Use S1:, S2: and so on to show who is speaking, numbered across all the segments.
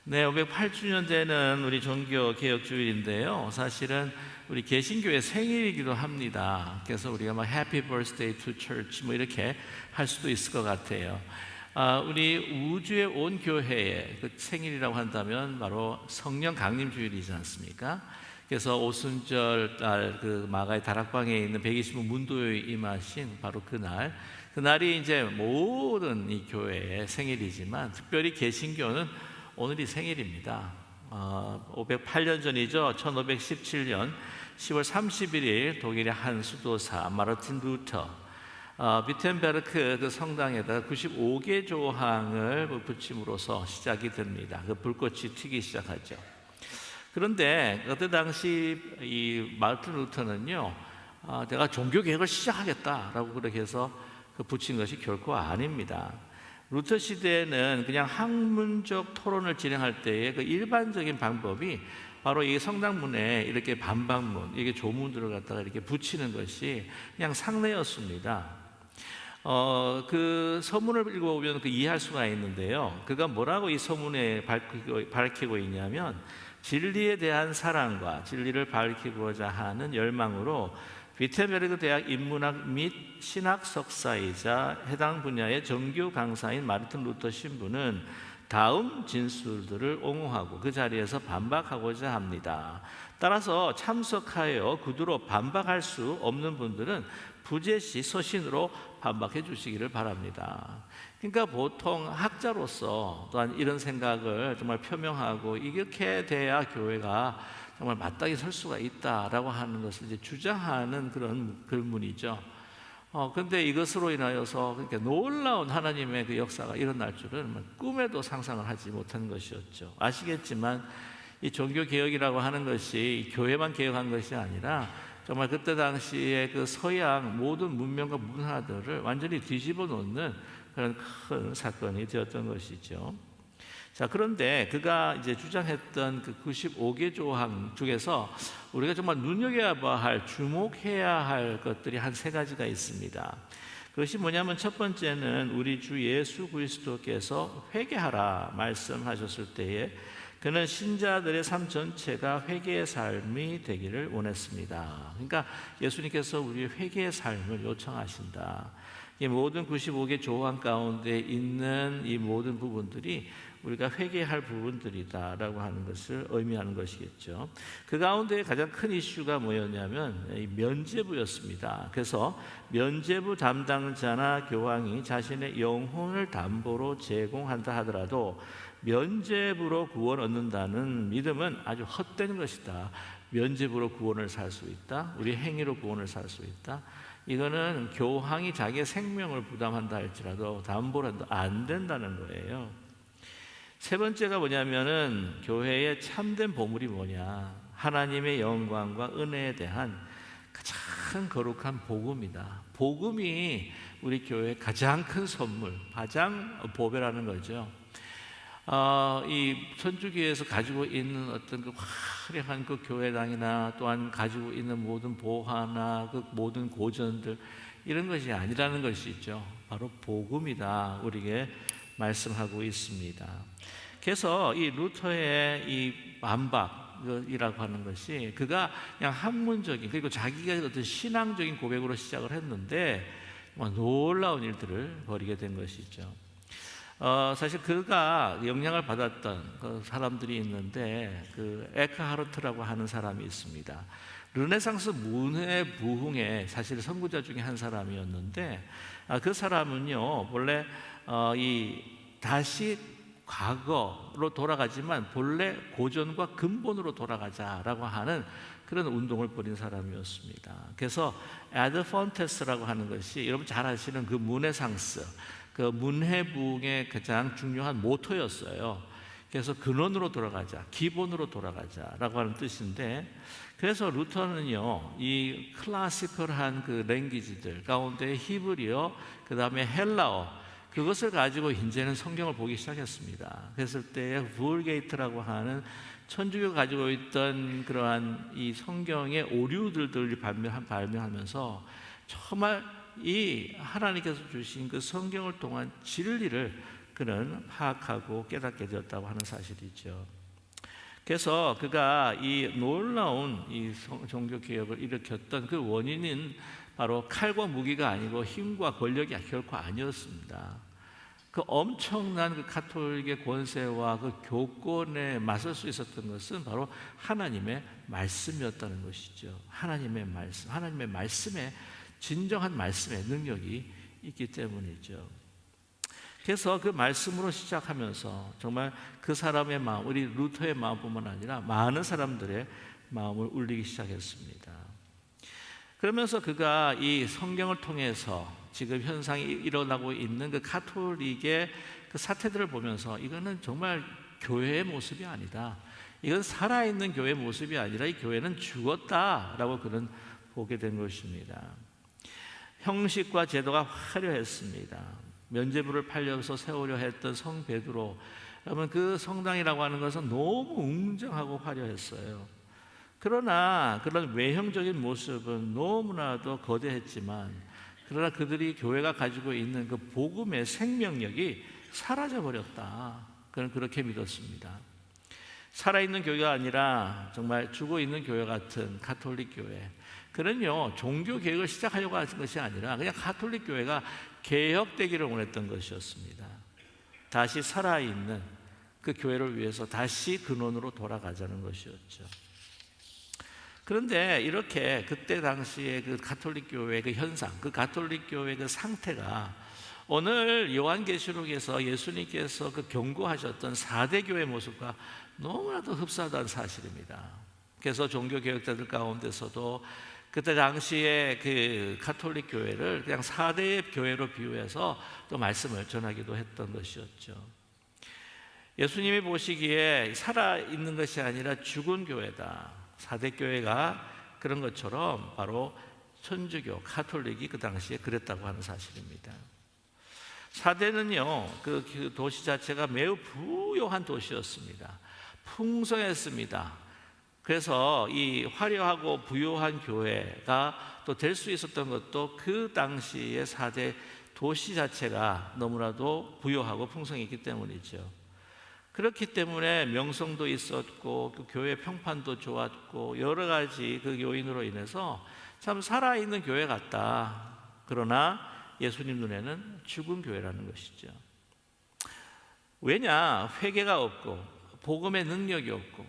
S1: 네, 508주년 되는 우리 종교 개혁 주일인데요. 사실은 우리 개신교의 생일이기도 합니다. 그래서 우리가 막 Happy Birthday to Church 뭐 이렇게 할 수도 있을 것 같아요. 우리 우주에 온 교회의 그 생일이라고 한다면 바로 성령 강림 주일이지 않습니까? 그래서 오순절 날 그 마가의 다락방에 있는 120분 문도에 임하신 바로 그날이 이제 모든 이 교회의 생일이지만 특별히 개신교는 오늘이 생일입니다. 508년 전이죠. 1517년 10월 31일 독일의 한 수도사 마르틴 루터 비텐베르크 그 성당에다가 95개 조항을 붙임으로써 시작이 됩니다. 그 불꽃이 튀기 시작하죠. 그런데 그때 당시 이 마르틴 루터는요, 내가 종교 개혁을 시작하겠다라고 그렇게 해서 그 붙인 것이 결코 아닙니다. 루터 시대에는 그냥 학문적 토론을 진행할 때의 그 일반적인 방법이 바로 이 성당문에 이렇게 반박문, 이게 조문들을 갖다가 이렇게 붙이는 것이 그냥 상례였습니다. 그 서문을 읽어보면 그 이해할 수가 있는데요. 그가 뭐라고 이 서문에 밝히고 있냐면 진리에 대한 사랑과 진리를 밝히고자 하는 열망으로 비텐베르크 대학 인문학 및 신학 석사이자 해당 분야의 정규 강사인 마르틴 루터 신부는 다음 진술들을 옹호하고 그 자리에서 반박하고자 합니다. 따라서 참석하여 구두로 반박할 수 없는 분들은 부재시 서신으로 반박해 주시기를 바랍니다. 그러니까 보통 학자로서 또한 이런 생각을 정말 표명하고 이렇게 돼야 교회가 정말 마땅히 설 수가 있다라고 하는 것을 이제 주장하는 그런 글문이죠. 그런데 이것으로 인하여서 그러니까 놀라운 하나님의 그 역사가 일어날 줄은 꿈에도 상상을 하지 못한 것이었죠. 아시겠지만 이 종교 개혁이라고 하는 것이 교회만 개혁한 것이 아니라 정말 그때 당시에 그 서양 모든 문명과 문화들을 완전히 뒤집어 놓는 그런 큰 사건이 되었던 것이죠. 자, 그런데 그가 이제 주장했던 그 95개 조항 중에서 우리가 정말 눈여겨봐야 할, 주목해야 할 것들이 한 세 가지가 있습니다. 그것이 뭐냐면 첫 번째는 우리 주 예수 그리스도께서 회개하라 말씀하셨을 때에 그는 신자들의 삶 전체가 회개의 삶이 되기를 원했습니다. 그러니까 예수님께서 우리의 회개의 삶을 요청하신다. 이 모든 95개 조항 가운데 있는 이 모든 부분들이 우리가 회개할 부분들이다라고 하는 것을 의미하는 것이겠죠. 그 가운데 가장 큰 이슈가 뭐였냐면 이 면죄부였습니다. 그래서 면죄부 담당자나 교황이 자신의 영혼을 담보로 제공한다 하더라도 면죄부로 구원 얻는다는 믿음은 아주 헛된 것이다. 면죄부로 구원을 살 수 있다. 우리 행위로 구원을 살 수 있다. 이거는 교황이 자기의 생명을 부담한다 할지라도 담보로 안 된다는 거예요. 세 번째가 뭐냐면은 교회의 참된 보물이 뭐냐, 하나님의 영광과 은혜에 대한 가장 거룩한 복음이다. 복음이 우리 교회의 가장 큰 선물, 가장 보배라는 거죠. 이 천주교에서 가지고 있는 어떤 그 화려한 그 교회당이나 또한 가지고 있는 모든 보화나 그 모든 고전들, 이런 것이 아니라는 것이죠. 바로 복음이다 우리에게 말씀하고 있습니다. 그래서 이 루터의 이 반박이라고 하는 것이 그가 그냥 학문적인 그리고 자기가 어떤 신앙적인 고백으로 시작을 했는데 놀라운 일들을 벌이게 된 것이죠. 사실 그가 영향을 받았던 그 사람들이 있는데 그 에크하르트라고 하는 사람이 있습니다. 르네상스 문해 부흥의 사실 선구자 중에 한 사람이었는데 그 사람은요 본래 이 다시 과거로 돌아가지만 본래 고전과 근본으로 돌아가자라고 하는 그런 운동을 벌인 사람이었습니다. 그래서 에드 폰테스라고 하는 것이 여러분 잘 아시는 그 문해상스, 그 문해부흥의 가장 중요한 모토였어요. 그래서 근원으로 돌아가자, 기본으로 돌아가자라고 하는 뜻인데, 그래서 루터는요 이 클래시컬한 그 랭귀지들 가운데 히브리어, 그 다음에 헬라어, 그것을 가지고 이제는 성경을 보기 시작했습니다. 그랬을 때 vulgate라고 하는 천주교가 가지고 있던 그러한 이 성경의 오류들을 발명하면서 정말 이 하나님께서 주신 그 성경을 통한 진리를 그는 파악하고 깨닫게 되었다고 하는 사실이죠. 그래서 그가 이 놀라운 이 종교 개혁을 일으켰던 그 원인은 바로 칼과 무기가 아니고 힘과 권력이 결코 아니었습니다. 그 엄청난 그 가톨릭의 권세와 그 교권에 맞설 수 있었던 것은 바로 하나님의 말씀이었다는 것이죠. 하나님의 말씀, 하나님의 말씀에 진정한 말씀의 능력이 있기 때문이죠. 그래서 그 말씀으로 시작하면서 정말 그 사람의 마음, 우리 루터의 마음뿐만 아니라 많은 사람들의 마음을 울리기 시작했습니다. 그러면서 그가 이 성경을 통해서 지금 현상이 일어나고 있는 그 가톨릭의 그 사태들을 보면서 이거는 정말 교회의 모습이 아니다. 이건 살아있는 교회의 모습이 아니라 이 교회는 죽었다라고 그는 보게 된 것입니다. 형식과 제도가 화려했습니다. 면죄부를 팔려서 세우려 했던 성 베드로, 여러분 그 성당이라고 하는 것은 너무 웅장하고 화려했어요. 그러나 그런 외형적인 모습은 너무나도 거대했지만, 그러나 그들이 교회가 가지고 있는 그 복음의 생명력이 사라져 버렸다. 그는 그렇게 믿었습니다. 살아있는 교회가 아니라 정말 죽어있는 교회 같은 가톨릭 교회, 그는요 종교 개혁을 시작하려고 하는 것이 아니라 그냥 가톨릭 교회가 개혁되기를 원했던 것이었습니다. 다시 살아있는 그 교회를 위해서 다시 근원으로 돌아가자는 것이었죠. 그런데 이렇게 그때 당시에 그 가톨릭 교회의 그 현상, 그 가톨릭 교회의 그 상태가 오늘 요한계시록에서 예수님께서 그 경고하셨던 4대 교회 모습과 너무나도 흡사하다는 사실입니다. 그래서 종교개혁자들 가운데서도 그때 당시에 그 가톨릭 교회를 그냥 4대 교회로 비유해서 또 말씀을 전하기도 했던 것이었죠. 예수님이 보시기에 살아있는 것이 아니라 죽은 교회다. 4대 교회가 그런 것처럼 바로 천주교, 가톨릭이 그 당시에 그랬다고 하는 사실입니다. 4대는요, 그 도시 자체가 매우 부유한 도시였습니다. 풍성했습니다. 그래서 이 화려하고 부유한 교회가 또 될 수 있었던 것도 그 당시의 4대 도시 자체가 너무나도 부유하고 풍성했기 때문이죠. 그렇기 때문에 명성도 있었고 그 교회 평판도 좋았고 여러 가지 그 요인으로 인해서 참 살아있는 교회 같다. 그러나 예수님 눈에는 죽은 교회라는 것이죠. 왜냐? 회개가 없고 복음의 능력이 없고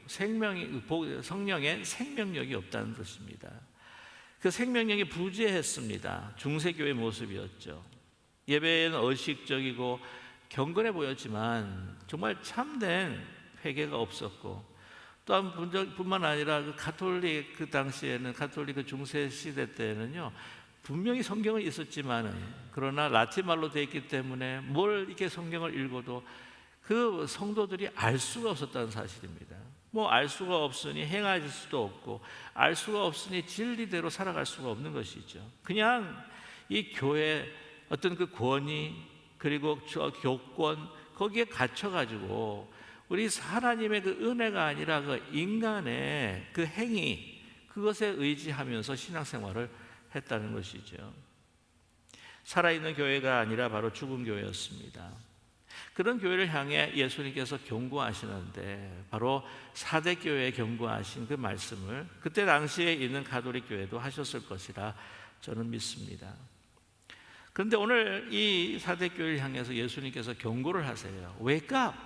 S1: 성령의 생명력이 없다는 것입니다. 그 생명력이 부재했습니다. 중세교회 모습이었죠. 예배는 의식적이고 경건해 보였지만 정말 참된 회개가 없었고, 또한 뿐만 아니라 그 가톨릭, 그 당시에는 가톨릭 그 중세 시대 때는요 분명히 성경은 있었지만은 그러나 라틴말로 되어 있기 때문에 뭘 이렇게 성경을 읽어도 그 성도들이 알 수가 없었다는 사실입니다. 뭐 알 수가 없으니 행할 수도 없고 알 수가 없으니 진리대로 살아갈 수가 없는 것이죠. 그냥 이 교회 어떤 그 권위 그리고 저 교권 거기에 갇혀가지고 우리 하나님의 그 은혜가 아니라 그 인간의 그 행위 그것에 의지하면서 신앙생활을 했다는 것이죠. 살아있는 교회가 아니라 바로 죽은 교회였습니다. 그런 교회를 향해 예수님께서 경고하시는데 바로 4대 교회에 경고하신 그 말씀을 그때 당시에 있는 가톨릭 교회도 하셨을 것이라 저는 믿습니다. 그런데 오늘 이 4대 교회를 향해서 예수님께서 경고를 하세요. Wake up!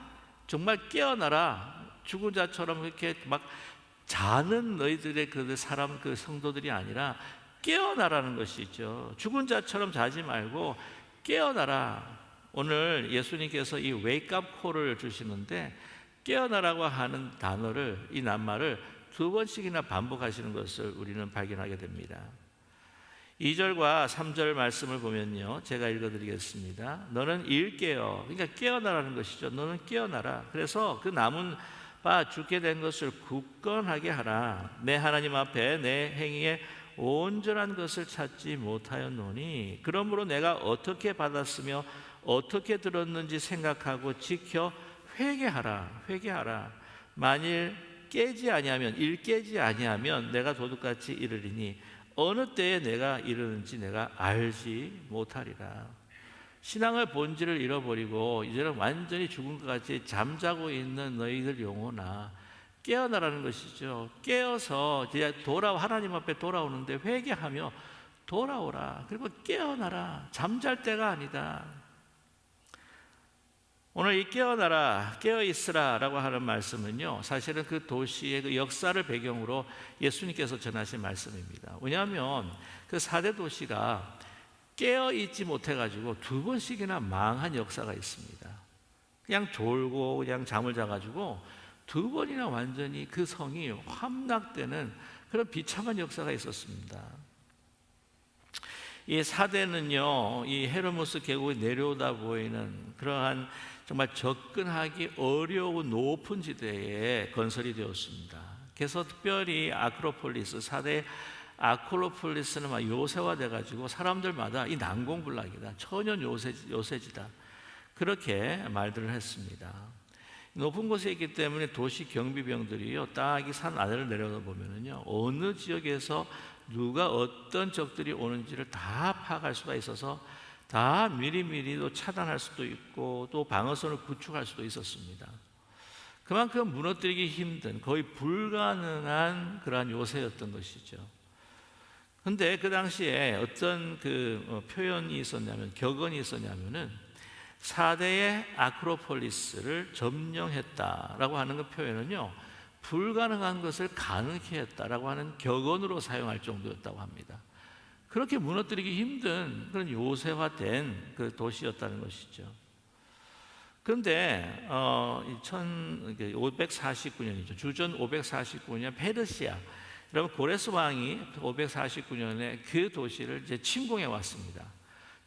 S1: 정말 깨어나라. 죽은 자처럼 이렇게 막 자는 너희들의 그 사람, 그 성도들이 아니라 깨어나라는 것이죠. 죽은 자처럼 자지 말고 깨어나라. 오늘 예수님께서 이 웨이크업 콜을 주시는데 깨어나라고 하는 단어를, 이 낱말을 2번씩이나 반복하시는 것을 우리는 발견하게 됩니다. 2절과 3절 말씀을 보면요, 제가 읽어드리겠습니다. 너는 일깨어, 그러니까 깨어나라는 것이죠. 너는 깨어나라. 그래서 그 남은 바 죽게 된 것을 굳건하게 하라. 내 하나님 앞에 내 행위에 온전한 것을 찾지 못하였노니 그러므로 내가 어떻게 받았으며 어떻게 들었는지 생각하고 지켜 회개하라. 회개하라. 만일 깨지 아니하면, 일 깨지 아니하면 내가 도둑같이 이르리니 어느 때에 내가 이르는지 내가 알지 못하리라. 신앙의 본질을 잃어버리고 이제는 완전히 죽은 것 같이 잠자고 있는 너희들 영혼아, 깨어나라는 것이죠. 깨어서 이제 하나님 앞에 돌아오는데 회개하며 돌아오라. 그리고 깨어나라. 잠잘 때가 아니다. 오늘 이 깨어나라, 깨어있으라 라고 하는 말씀은요, 사실은 그 도시의 그 역사를 배경으로 예수님께서 전하신 말씀입니다. 왜냐하면 그 4대 도시가 깨어있지 못해가지고 2번씩이나 망한 역사가 있습니다. 그냥 졸고 그냥 잠을 자가지고 2번이나 완전히 그 성이 함락되는 그런 비참한 역사가 있었습니다. 이 4대는요, 이 헤르모스 계곡에 내려오다 보이는 그러한 정말 접근하기 어려운 높은 지대에 건설이 되었습니다. 그래서 특별히 아크로폴리스, 4대 아크로폴리스는 막 요새화돼 가지고 사람들마다 이 난공불락이다, 천연 요새지다, 그렇게 말들을 했습니다. 높은 곳에 있기 때문에 도시 경비병들이요, 딱 이 산 아래를 내려다 보면은요, 어느 지역에서 누가 어떤 적들이 오는지를 다 파악할 수가 있어서 다 미리미리도 차단할 수도 있고 또 방어선을 구축할 수도 있었습니다. 그만큼 무너뜨리기 힘든, 거의 불가능한 그러한 요새였던 것이죠. 근데 그 당시에 어떤 표현이 있었냐면, 격언이 있었냐면은 4대의 아크로폴리스를 점령했다라고 하는 그 표현은요, 불가능한 것을 가능케 했다라고 하는 격언으로 사용할 정도였다고 합니다. 그렇게 무너뜨리기 힘든 그런 요새화된 그 도시였다는 것이죠. 그런데 549년이죠. 주전 549년 페르시아, 여러분 고레스 왕이 549년에 그 도시를 이제 침공해 왔습니다.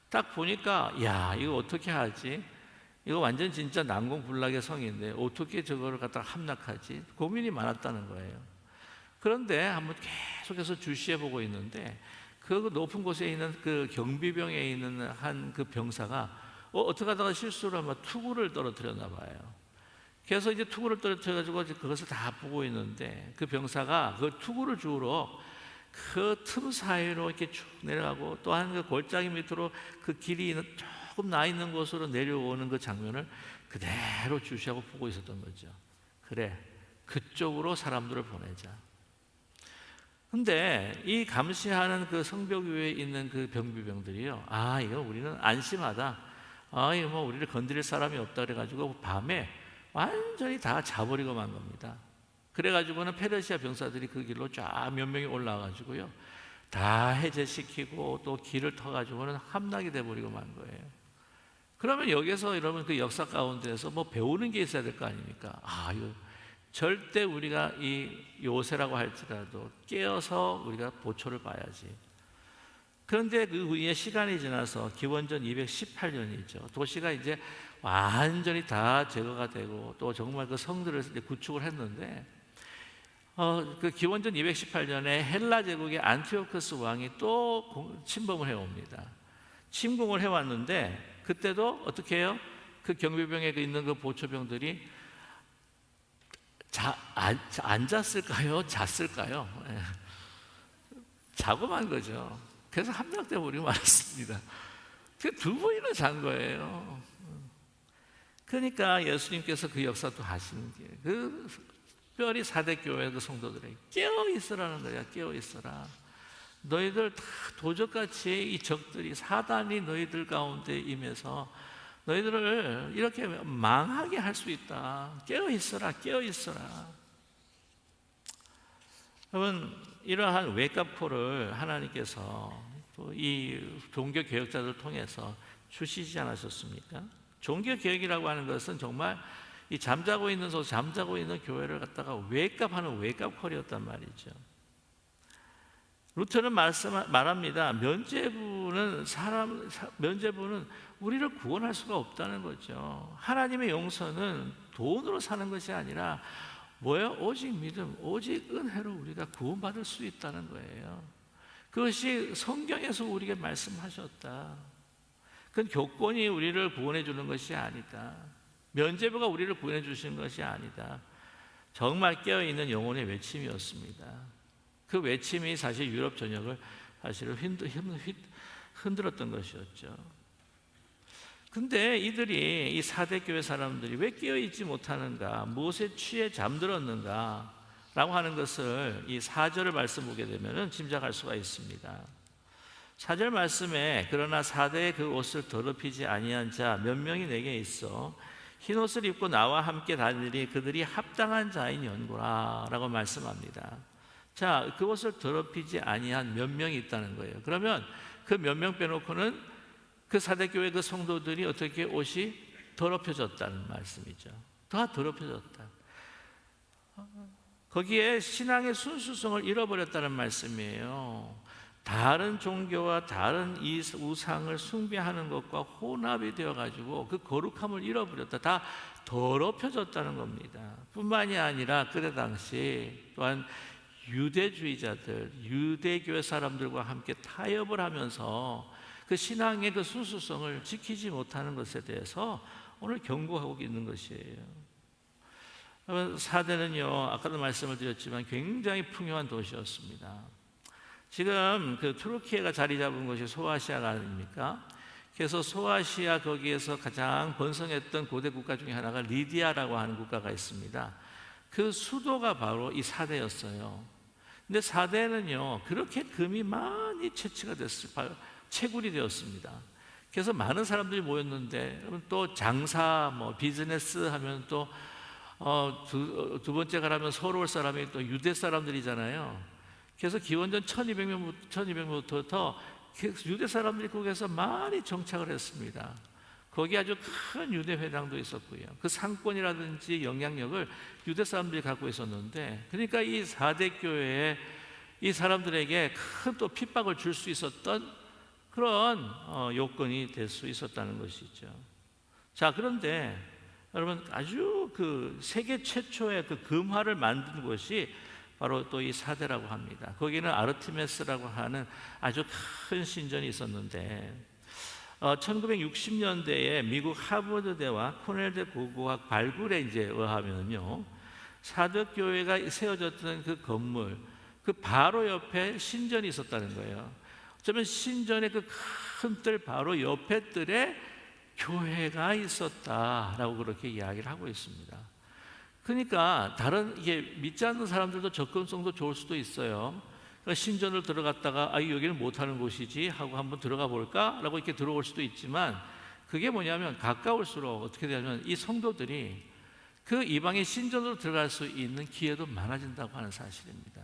S1: 딱 보니까 야, 이거 어떻게 하지? 이거 완전 진짜 난공불락의 성인데 어떻게 저거를 갖다가 함락하지? 고민이 많았다는 거예요. 그런데 한번 계속해서 주시해 보고 있는데 그 높은 곳에 있는 그 경비병에 있는 한 그 병사가 어떻게 하다가 실수로 아마 투구를 떨어뜨렸나 봐요. 그래서 이제 투구를 떨어뜨려가지고 그것을 다 보고 있는데 그 병사가 그 투구를 주우러 그 틈 사이로 이렇게 쭉 내려가고 또한 그 골짜기 밑으로 그 길이 조금 나 있는 곳으로 내려오는 그 장면을 그대로 주시하고 보고 있었던 거죠. 그래, 그쪽으로 사람들을 보내자. 근데 이 감시하는 그 성벽 위에 있는 그 병비병들이요, 아, 이거 우리는 안심하다, 아, 이거 뭐 우리를 건드릴 사람이 없다 그래가지고 밤에 완전히 다 자버리고 만 겁니다. 그래가지고는 페르시아 병사들이 그 길로 쫙 몇 명이 올라와가지고요, 다 해제시키고 또 길을 터가지고는 함락이 돼버리고 만 거예요. 그러면 여기서 여러분 그 역사 가운데서 뭐 배우는 게 있어야 될 거 아닙니까? 아, 이거 절대 우리가 이 요새라고 할지라도 깨어서 우리가 보초를 봐야지. 그런데 그 후에 시간이 지나서 기원전 218년이죠. 도시가 이제 완전히 다 제거가 되고 또 정말 그 성들을 이제 구축을 했는데 그 기원전 218년에 헬라 제국의 안티오코스 왕이 또 침범을 해옵니다. 침공을 해왔는데 그때도 어떻게 해요? 그 경비병에 있는 그 보초병들이 앉았을까요? 잤을까요? 자고 만 거죠. 그래서 함락돼 버리고 말았습니다. 그 2번이나 잔 거예요. 그러니까 예수님께서 그 역사도 하시는 게 그 특별히 4대 교회 그 성도들에게 깨어 있으라는 거야. 깨어 있어라. 너희들 다 도적같이 이 적들이 사단이 너희들 가운데 임해서 너희들을 이렇게 망하게 할 수 있다. 깨어 있어라. 깨어 있어라. 여러분, 이러한 웨이크업콜을 하나님께서 이 종교 개혁자들을 통해서 주시지 않으셨습니까? 종교 개혁이라고 하는 것은 정말 이 잠자고 있는 교회를 갖다가 웨이크업하는 웨이크업콜이었단 말이죠. 루터는 말합니다. 면죄부는 우리를 구원할 수가 없다는 거죠. 하나님의 용서는 돈으로 사는 것이 아니라 뭐예요? 오직 믿음, 오직 은혜로 우리가 구원받을 수 있다는 거예요. 그것이 성경에서 우리에게 말씀하셨다. 그건 교권이 우리를 구원해 주는 것이 아니다. 면죄부가 우리를 구원해 주시는 것이 아니다. 정말 깨어있는 영혼의 외침이었습니다. 그 외침이 사실 유럽 전역을 사실 흔들었던 것이었죠. 근데 이들이 이 사대 교회 사람들이 왜 깨어 있지 못하는가, 무엇에 취해 잠들었는가 라고 하는 것을 이 4절을 말씀 보게 되면 짐작할 수가 있습니다. 4절 말씀에 그러나 사대의 그 옷을 더럽히지 아니한 자 몇 명이 내게 있어 흰 옷을 입고 나와 함께 다니니 그들이 합당한 자인 연고라 라고 말씀합니다. 자, 그 옷을 더럽히지 아니한 몇 명이 있다는 거예요. 그러면 그 몇 명 빼놓고는 그 사대교회 그 성도들이 어떻게 옷이 더럽혀졌다는 말씀이죠. 다 더럽혀졌다. 거기에 신앙의 순수성을 잃어버렸다는 말씀이에요. 다른 종교와 다른 이 우상을 숭배하는 것과 혼합이 되어가지고 그 거룩함을 잃어버렸다. 다 더럽혀졌다는 겁니다. 뿐만이 아니라 그때 당시 또한 유대주의자들, 유대교회 사람들과 함께 타협을 하면서 그 신앙의 그 순수성을 지키지 못하는 것에 대해서 오늘 경고하고 있는 것이에요. 사대는요, 아까도 말씀을 드렸지만 굉장히 풍요한 도시였습니다. 지금 그 투르키예가 자리 잡은 것이 소아시아가 아닙니까? 그래서 소아시아 거기에서 가장 번성했던 고대 국가 중에 하나가 리디아라고 하는 국가가 있습니다. 그 수도가 바로 이 사대였어요. 근데 사대는요, 그렇게 금이 많이 채취가 됐어요. 채굴이 되었습니다. 그래서 많은 사람들이 모였는데 또 장사, 비즈니스 하면 또 두 번째 가라면 서울 사람이 또 유대 사람들이잖아요. 그래서 기원전 1200년부터 유대 사람들이 거기에서 많이 정착을 했습니다. 거기 아주 큰 유대 회당도 있었고요. 그 상권이라든지 영향력을 유대 사람들이 갖고 있었는데, 그러니까 이 4대 교회에 이 사람들에게 큰 또 핍박을 줄 수 있었던 그런 요건이 될 수 있었다는 것이죠. 자, 그런데 여러분, 아주 그 세계 최초의 그 금화를 만든 곳이 바로 또 이 사대라고 합니다. 거기는 아르테미스라고 하는 아주 큰 신전이 있었는데 1960년대에 미국 하버드대와 코넬대 고고학 발굴에 의하면요, 사대교회가 세워졌던 그 건물 그 바로 옆에 신전이 있었다는 거예요. 어쩌면 신전의 그 큰 뜰 바로 옆에 뜰에 교회가 있었다라고 그렇게 이야기를 하고 있습니다. 그러니까 다른 이게 믿지 않는 사람들도 접근성도 좋을 수도 있어요. 그러니까 신전을 들어갔다가 여기는 못하는 곳이지 하고 한번 들어가 볼까라고 이렇게 들어올 수도 있지만, 그게 뭐냐면 가까울수록 어떻게 되냐면 이 성도들이 그 이방의 신전으로 들어갈 수 있는 기회도 많아진다고 하는 사실입니다.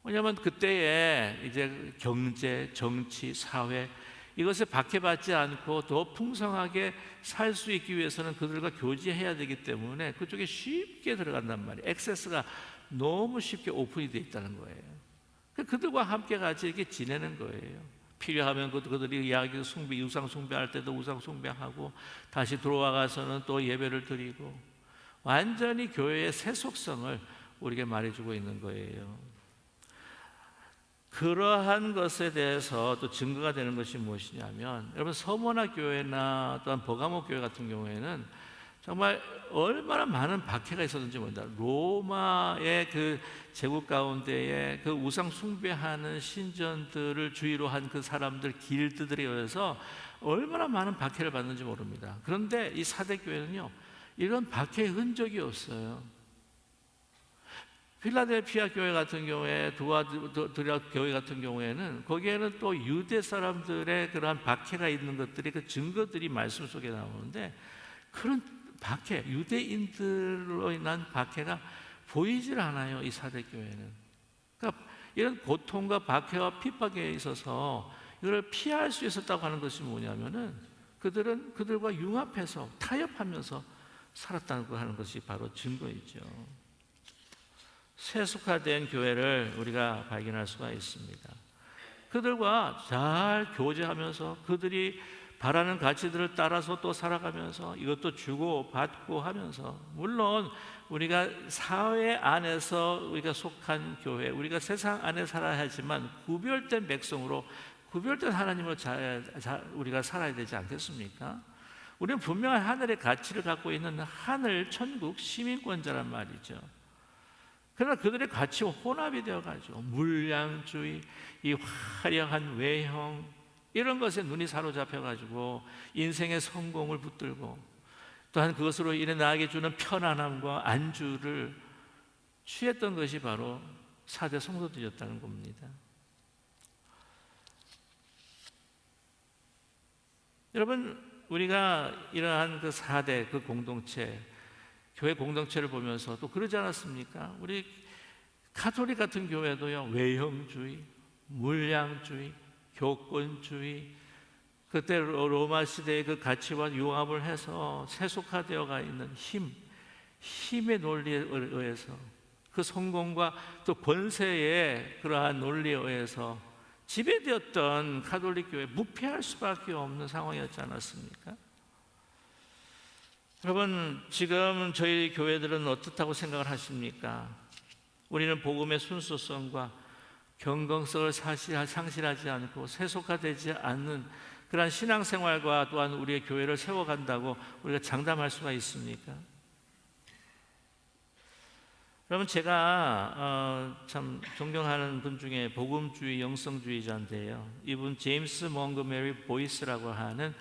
S1: 왜냐하면 그때에 이제 경제, 정치, 사회 이것에 박해받지 않고 더 풍성하게 살 수 있기 위해서는 그들과 교제해야 되기 때문에 그쪽에 쉽게 들어간단 말이에요. 액세스가 너무 쉽게 오픈이 되어 있다는 거예요. 그들과 함께 같이 이렇게 지내는 거예요. 필요하면 그들이 이야기 숭배, 우상 숭배할 때도 우상 숭배하고 다시 들어와가서는 또 예배를 드리고, 완전히 교회의 세속성을 우리에게 말해주고 있는 거예요. 그러한 것에 대해서 또 증거가 되는 것이 무엇이냐면, 여러분 서머나 교회나 또한 버가모 교회 같은 경우에는 정말 얼마나 많은 박해가 있었는지 모른다. 로마의 그 제국 가운데에 그 우상 숭배하는 신전들을 주위로 한 그 사람들 길드들에 의해서 얼마나 많은 박해를 받는지 모릅니다. 그런데 이 사대 교회는요, 이런 박해의 흔적이 없어요. 필라델피아 교회 같은 경우에, 두아드라 교회 같은 경우에는 거기에는 또 유대 사람들의 그러한 박해가 있는 것들이, 그 증거들이 말씀 속에 나오는데, 그런 박해, 유대인들로 인한 박해가 보이질 않아요, 이 사대 교회는. 그러니까 이런 고통과 박해와 핍박에 있어서 이걸 피할 수 있었다고 하는 것이 뭐냐면은, 그들은 그들과 융합해서 타협하면서 살았다는 거 하는 것이 바로 증거이죠. 세속화된 교회를 우리가 발견할 수가 있습니다. 그들과 잘 교제하면서 그들이 바라는 가치들을 따라서 또 살아가면서 이것도 주고 받고 하면서, 물론 우리가 사회 안에서 우리가 속한 교회, 우리가 세상 안에 살아야 하지만 구별된 백성으로, 구별된 하나님으로 우리가 살아야 되지 않겠습니까? 우리는 분명한 하늘의 가치를 갖고 있는 하늘 천국 시민권자란 말이죠. 그러나 그들의 가치와 혼합이 되어가지고 물량주의, 이 화려한 외형, 이런 것에 눈이 사로잡혀가지고 인생의 성공을 붙들고 또한 그것으로 인해 나에게 주는 편안함과 안주를 취했던 것이 바로 4대 성도들이었다는 겁니다. 여러분, 우리가 이러한 그 4대 그 공동체, 교회 공동체를 보면서 또 그러지 않았습니까? 우리 가톨릭 같은 교회도요, 외형주의, 물량주의, 교권주의, 그때 로마 시대의 그 가치와 융합을 해서 세속화되어가 있는 힘의 논리에 의해서 그 성공과 또 권세의 그러한 논리에 의해서 지배되었던 가톨릭 교회, 무패할 수밖에 없는 상황이었지 않았습니까? 여러분, 지금 저희 교회들은 어떻다고 생각을 하십니까? 우리는 복음의 순수성과 경건성을 상실하지 않고 세속화되지 않는 그러한 신앙생활과 또한 우리의 교회를 세워간다고 우리가 장담할 수가 있습니까? 여러분, 제가 참 존경하는 분 중에 복음주의 영성주의자인데요, 이분 제임스 몽고메리 보이스라고 하는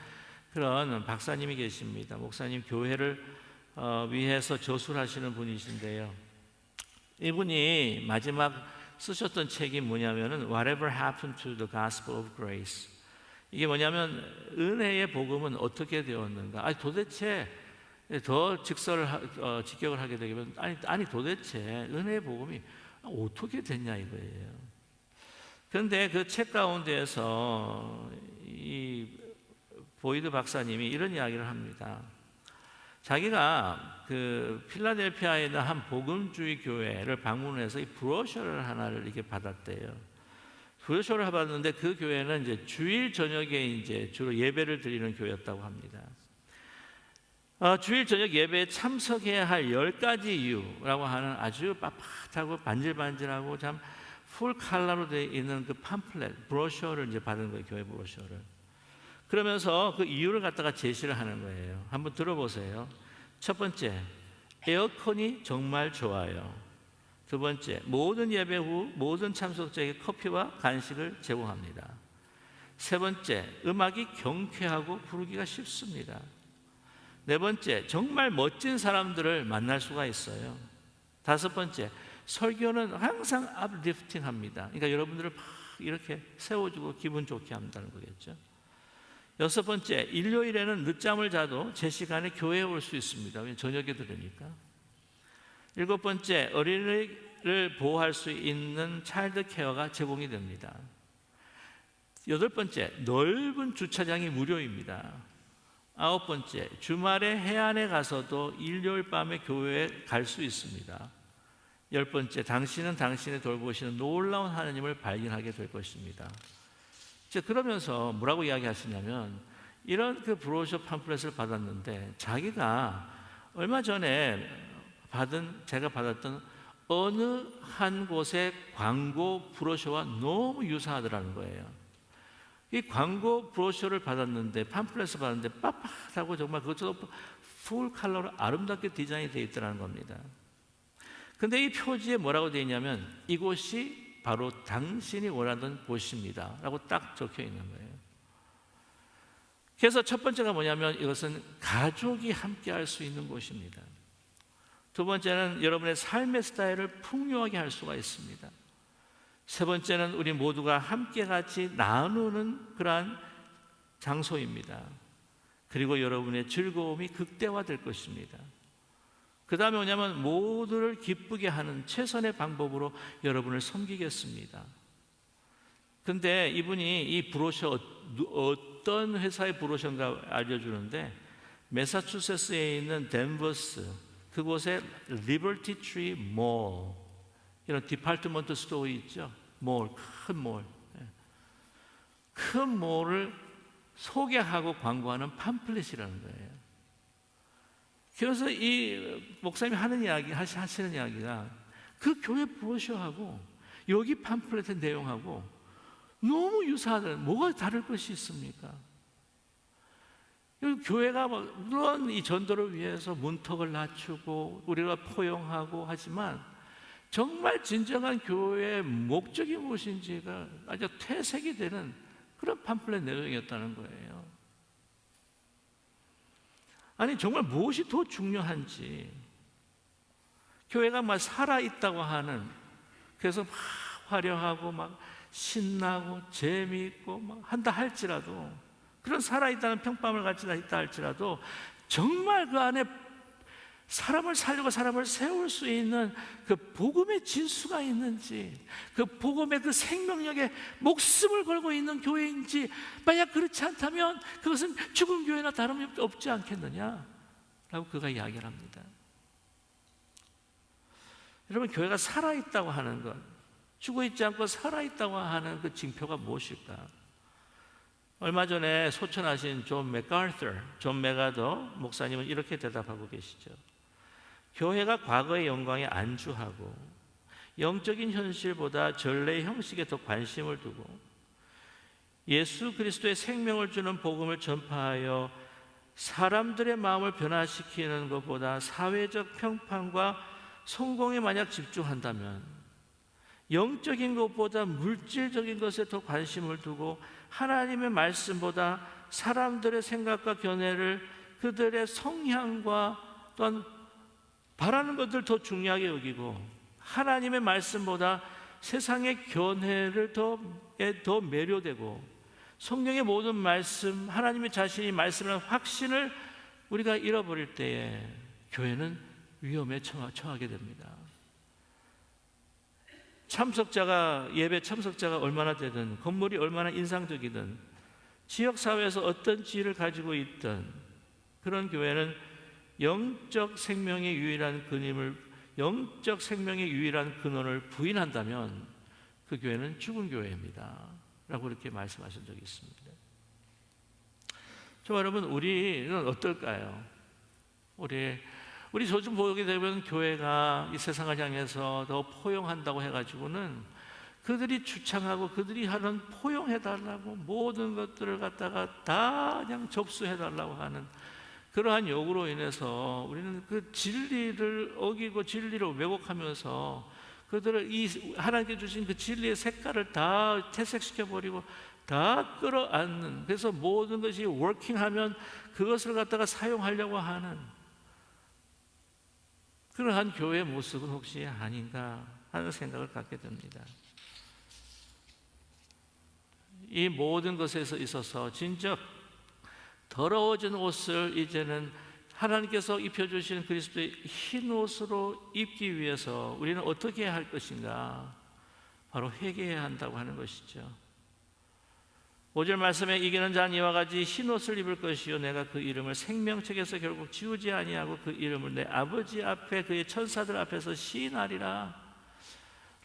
S1: 그런 박사님이 계십니다. 목사님, 교회를 위해서 저술하시는 분이신데요, 이분이 마지막 쓰셨던 책이 뭐냐면은 Whatever Happened to the Gospel of Grace. 이게 뭐냐면 은혜의 복음은 어떻게 되었는가? 아니 도대체 더 직격을 하게 되면 아니 도대체 은혜의 복음이 어떻게 됐냐 이거예요. 그런데 그 책 가운데에서 이 보이드 박사님이 이런 이야기를 합니다. 자기가 그 필라델피아에 있는 한 복음주의 교회를 방문해서 이 브로셔를 하나를 이렇게 받았대요. 브로셔를 받았는데 그 교회는 이제 주일 저녁에 이제 주로 예배를 드리는 교회였다고 합니다. 주일 저녁 예배에 참석해야 할 10가지 이유라고 하는 아주 빳빳하고 반질반질하고 참 풀 컬러로 되어 있는 그 팜플렛, 브로셔를 이제 받은 거예요, 교회 브로셔를. 그러면서 그 이유를 갖다가 제시를 하는 거예요. 한번 들어보세요. 첫 번째, 에어컨이 정말 좋아요. 두 번째, 모든 예배 후 모든 참석자에게 커피와 간식을 제공합니다. 세 번째, 음악이 경쾌하고 부르기가 쉽습니다. 네 번째, 정말 멋진 사람들을 만날 수가 있어요. 다섯 번째, 설교는 항상 uplifting합니다. 그러니까 여러분들을 막 이렇게 세워주고 기분 좋게 한다는 거겠죠. 여섯 번째, 일요일에는 늦잠을 자도 제 시간에 교회에 올 수 있습니다. 왜냐하면 저녁에 들으니까. 일곱 번째, 어린이를 보호할 수 있는 차일드 케어가 제공이 됩니다. 여덟 번째, 넓은 주차장이 무료입니다. 아홉 번째, 주말에 해안에 가서도 일요일 밤에 교회에 갈 수 있습니다. 열 번째, 당신은 당신의 돌보시는 놀라운 하나님을 발견하게 될 것입니다. 그러면서 뭐라고 이야기하시냐면, 이런 그 브로셔 팜플렛을 받았는데 자기가 얼마 전에 제가 받았던 어느 한 곳의 광고 브로셔와 너무 유사하더라는 거예요. 이 광고 브로셔를 받았는데, 팜플렛을 받았는데 빳빳하고 정말 그것도 풀 컬러로 아름답게 디자인이 되어 있더라는 겁니다. 근데 이 표지에 뭐라고 되어 있냐면, 이곳이 바로 당신이 원하던 곳입니다 라고 딱 적혀 있는 거예요. 그래서 첫 번째가 뭐냐면, 이것은 가족이 함께 할 수 있는 곳입니다. 두 번째는 여러분의 삶의 스타일을 풍요하게 할 수가 있습니다. 세 번째는 우리 모두가 함께 같이 나누는 그러한 장소입니다. 그리고 여러분의 즐거움이 극대화될 것입니다. 그 다음에 뭐냐면, 모두를 기쁘게 하는 최선의 방법으로 여러분을 섬기겠습니다. 근데 이분이 이 브로셔, 어떤 회사의 브로셔인가 알려주는데, 매사추세츠에 있는 댄버스, 그곳에 리버티 트리 몰, 이런 디파트먼트 스토어 있죠? 큰 몰. 큰 몰을 소개하고 광고하는 팜플렛이라는 거예요. 그래서 이 목사님이 하시는 이야기가, 그 교회 브로셔하고 여기 팜플렛의 내용하고 너무 유사하다는, 뭐가 다를 것이 있습니까? 교회가 물론 이 전도를 위해서 문턱을 낮추고 우리가 포용하고 하지만, 정말 진정한 교회의 목적이 무엇인지가 아주 퇴색이 되는 그런 팜플렛 내용이었다는 거예요. 아니 정말 무엇이 더 중요한지, 교회가 막 살아있다고 하는, 그래서 막 화려하고 막 신나고 재미있고 막 한다 할지라도, 그런 살아있다는 평판을 가지고 있다 할지라도 정말 그 안에 사람을 살리고 사람을 세울 수 있는 그 복음의 진수가 있는지, 그 복음의 그 생명력에 목숨을 걸고 있는 교회인지, 만약 그렇지 않다면 그것은 죽은 교회나 다름이 없지 않겠느냐라고 그가 이야기를 합니다. 여러분, 교회가 살아있다고 하는 것, 죽어있지 않고 살아있다고 하는 그 징표가 무엇일까? 얼마 전에 소천하신 존 맥가더 목사님은 이렇게 대답하고 계시죠. 교회가 과거의 영광에 안주하고 영적인 현실보다 전례의 형식에 더 관심을 두고 예수 그리스도의 생명을 주는 복음을 전파하여 사람들의 마음을 변화시키는 것보다 사회적 평판과 성공에 만약 집중한다면, 영적인 것보다 물질적인 것에 더 관심을 두고 하나님의 말씀보다 사람들의 생각과 견해를, 그들의 성향과 또한 바라는 것들 더 중요하게 여기고, 하나님의 말씀보다 세상의 견해를 더 매료되고, 성경의 모든 말씀, 하나님의 자신이 말씀하는 확신을 우리가 잃어버릴 때에 교회는 위험에 처하게 됩니다. 예배 참석자가 얼마나 되든, 건물이 얼마나 인상적이든, 지역사회에서 어떤 지위를 가지고 있든, 그런 교회는 영적 생명의 유일한 근원을 부인한다면 그 교회는 죽은 교회입니다 라고 이렇게 말씀하신 적이 있습니다. 저 여러분, 우리는 어떨까요? 우리 요즘 보게 되면 교회가 이 세상을 향해서 더 포용한다고 해가지고는 그들이 주창하고 그들이 하는 포용해달라고 모든 것들을 갖다가 다 그냥 접수해달라고 하는 그러한 요구로 인해서 우리는 그 진리를 어기고 진리를 왜곡하면서 그들을 이 하나님께 주신 그 진리의 색깔을 다 퇴색시켜버리고 다 끌어안는, 그래서 모든 것이 워킹하면 그것을 갖다가 사용하려고 하는 그러한 교회의 모습은 혹시 아닌가 하는 생각을 갖게 됩니다. 이 모든 것에서 있어서 진짜 더러워진 옷을 이제는 하나님께서 입혀주신 그리스도의 흰 옷으로 입기 위해서 우리는 어떻게 해야 할 것인가? 바로 회개해야 한다고 하는 것이죠. 5절 말씀에 이기는 자는 이와 같이 흰 옷을 입을 것이요 내가 그 이름을 생명책에서 결국 지우지 아니하고 그 이름을 내 아버지 앞에 그의 천사들 앞에서 시인하리라.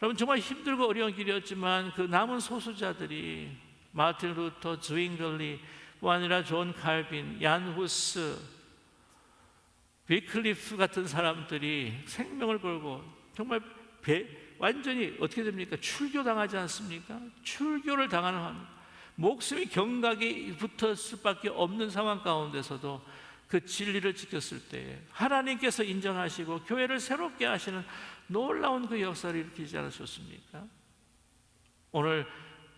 S1: 여러분, 정말 힘들고 어려운 길이었지만 그 남은 소수자들이 마틴 루터, zwingli 뿐 아니라 존 칼빈, 얀 후스, 위클리프 같은 사람들이 생명을 걸고 정말 완전히 어떻게 됩니까? 출교당하지 않습니까? 출교를 당하는, 목숨이 경각이 붙었을 수밖에 없는 상황 가운데서도 그 진리를 지켰을 때에 하나님께서 인정하시고 교회를 새롭게 하시는 놀라운 그 역사를 일으키지 않으셨습니까? 오늘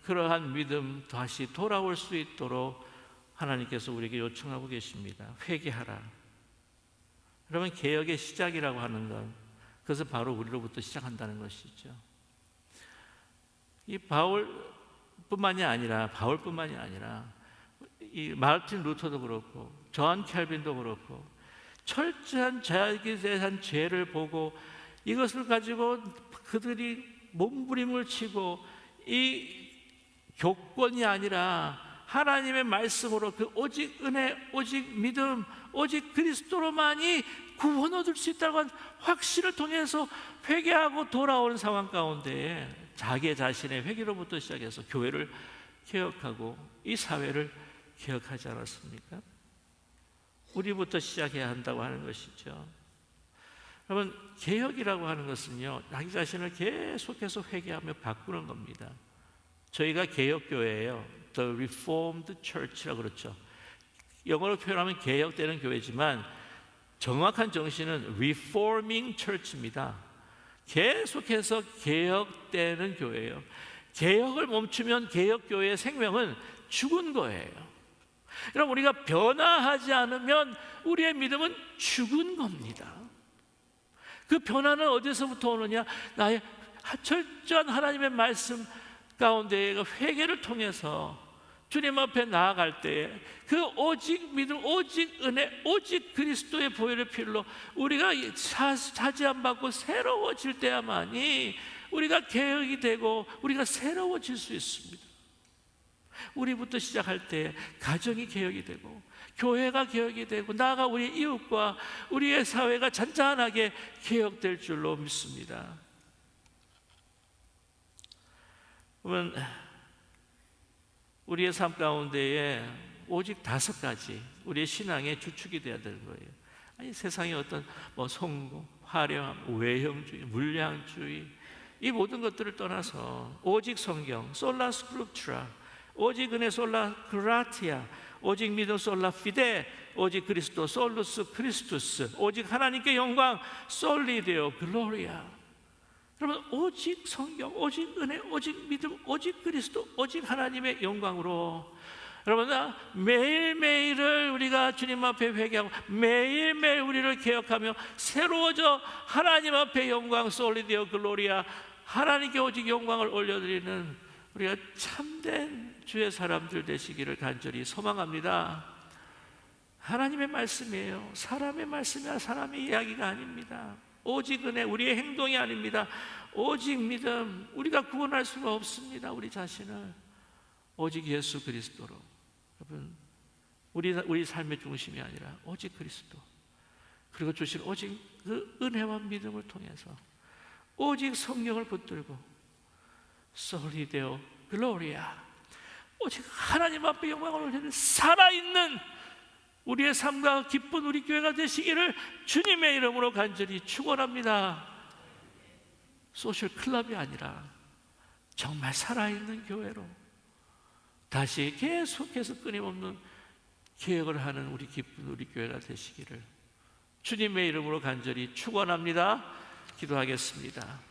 S1: 그러한 믿음 다시 돌아올 수 있도록 하나님께서 우리에게 요청하고 계십니다. 회개하라. 여러분, 개혁의 시작이라고 하는 건 그것은 바로 우리로부터 시작한다는 것이죠. 이 바울뿐만이 아니라 이 마르틴 루터도 그렇고 존 캘빈도 그렇고 철저한 자기에 대한 죄를 보고 이것을 가지고 그들이 몸부림을 치고 이 교권이 아니라 하나님의 말씀으로 그 오직 은혜, 오직 믿음, 오직 그리스도로만이 구원 얻을 수 있다고 하는 확신을 통해서 회개하고 돌아오는 상황 가운데에 자기 자신의 회개로부터 시작해서 교회를 개혁하고 이 사회를 개혁하지 않았습니까? 우리부터 시작해야 한다고 하는 것이죠. 여러분, 개혁이라고 하는 것은요, 자기 자신을 계속해서 회개하며 바꾸는 겁니다. 저희가 개혁교회예요. The Reformed Church라고 그렇죠. 영어로 표현하면 개혁되는 교회지만 정확한 정신은 Reforming Church입니다. 계속해서 개혁되는 교회예요. 개혁을 멈추면 개혁교회의 생명은 죽은 거예요. 여러분, 우리가 변화하지 않으면 우리의 믿음은 죽은 겁니다. 그 변화는 어디서부터 오느냐? 나의 철저한 하나님의 말씀 가운데 회개를 통해서 주님 앞에 나아갈 때에 그 오직 믿음, 오직 은혜, 오직 그리스도의 보혈의 피로 우리가 차지함 받고 새로워질 때야만이 우리가 개혁이 되고 우리가 새로워질 수 있습니다. 우리부터 시작할 때 가정이 개혁이 되고 교회가 개혁이 되고 나아가 우리 이웃과 우리의 사회가 잔잔하게 개혁될 줄로 믿습니다. 그러면 우리의 삶 가운데에 오직 5가지 우리의 신앙의 주축이 되어야 되는 거예요. 아니, 세상의 어떤 성공, 화려함, 외형주의, 물량주의, 이 모든 것들을 떠나서 오직 성경, 솔라 스크립투라, 오직 은혜, 솔라 그라티아, 오직 믿음, 솔라 피데, 오직 그리스도, 솔루스 크리스투스, 오직 하나님께 영광, 솔리데오 글로리아. 여러분, 오직 성경, 오직 은혜, 오직 믿음, 오직 그리스도, 오직 하나님의 영광으로 여러분, 매일매일을 우리가 주님 앞에 회개하고 매일매일 우리를 개혁하며 새로워져 하나님 앞에 영광, 솔리데오 글로리아, 하나님께 오직 영광을 올려드리는 우리가 참된 주의 사람들 되시기를 간절히 소망합니다. 하나님의 말씀이에요. 사람의 말씀이야. 사람의 이야기가 아닙니다. 오직 은혜, 우리의 행동이 아닙니다. 오직 믿음, 우리가 구원할 수가 없습니다. 우리 자신을 오직 예수 그리스도로. 여러분, 우리 삶의 중심이 아니라 오직 그리스도, 그리고 주신 오직 그 은혜와 믿음을 통해서 오직 성령을 붙들고 솔리데오 글로리아, 오직 하나님 앞에 영광을 올리는 살아있는 우리의 삶과 기쁜 우리 교회가 되시기를 주님의 이름으로 간절히 축원합니다. 소셜 클럽이 아니라 정말 살아있는 교회로 다시 계속해서 끊임없는 개혁을 하는 우리 기쁜 우리 교회가 되시기를 주님의 이름으로 간절히 축원합니다. 기도하겠습니다.